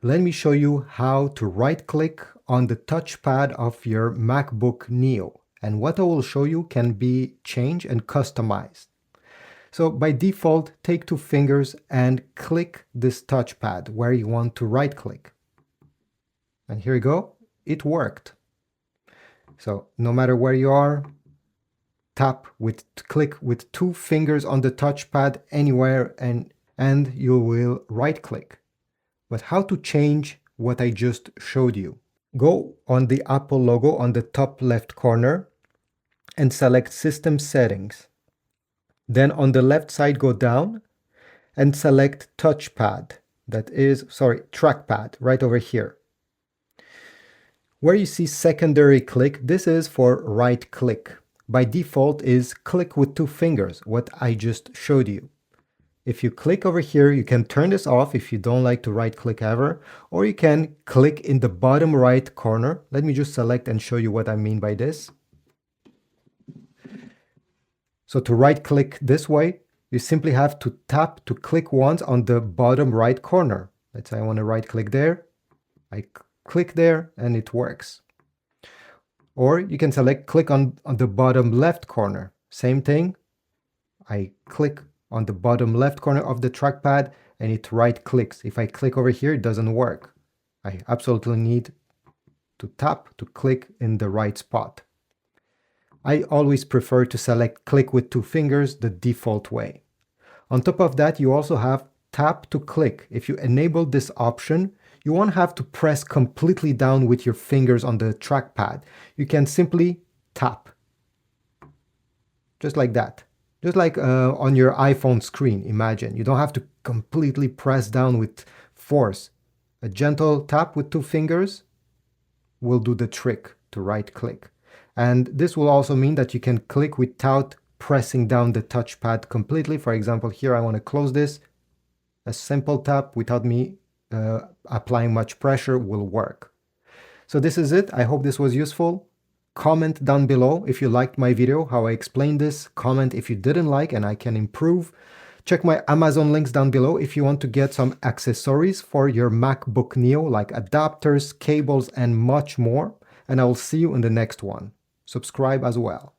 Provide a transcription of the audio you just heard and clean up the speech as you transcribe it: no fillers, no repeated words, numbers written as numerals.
Let me show you how to right-click on the touchpad of your MacBook Neo. And what I will show you can be changed and customized. So by default, take two fingers and click this touchpad where you want to right-click. And here you go, it worked. So no matter where you are, click with two fingers on the touchpad anywhere and you will right-click. But how to change what I just showed you? Go on the Apple logo on the top left corner and select System Settings. Then on the left side, go down and select Touchpad. Trackpad, right over here. Where you see secondary click, this is for right click. By default is click with two fingers, what I just showed you. If you click over here, you can turn this off if you don't like to right click ever, or you can click in the bottom right corner. Let me just select and show you what I mean by this. So to right click this way, you simply have to tap to click once on the bottom right corner. Let's say I want to right click there. I click there and it works. Or you can select click on the bottom left corner. Same thing. I click on the bottom left corner of the trackpad and it right clicks. If I click over here, it doesn't work. I absolutely need to tap to click in the right spot. I always prefer to select click with two fingers the default way. On top of that, you also have tap to click. If you enable this option, you won't have to press completely down with your fingers on the trackpad. You can simply tap. Just like that. Just like on your iPhone screen, imagine. You don't have to completely press down with force. A gentle tap with two fingers will do the trick to right click. And this will also mean that you can click without pressing down the touchpad completely. For example, here I want to close this. A simple tap without me applying much pressure will work. So this is it. I hope this was useful. Comment down below if you liked my video, how I explained this. Comment if you didn't like and I can improve. Check my Amazon links down below if you want to get some accessories for your MacBook Neo like adapters, cables, and much more. And I will see you in the next one. Subscribe as well.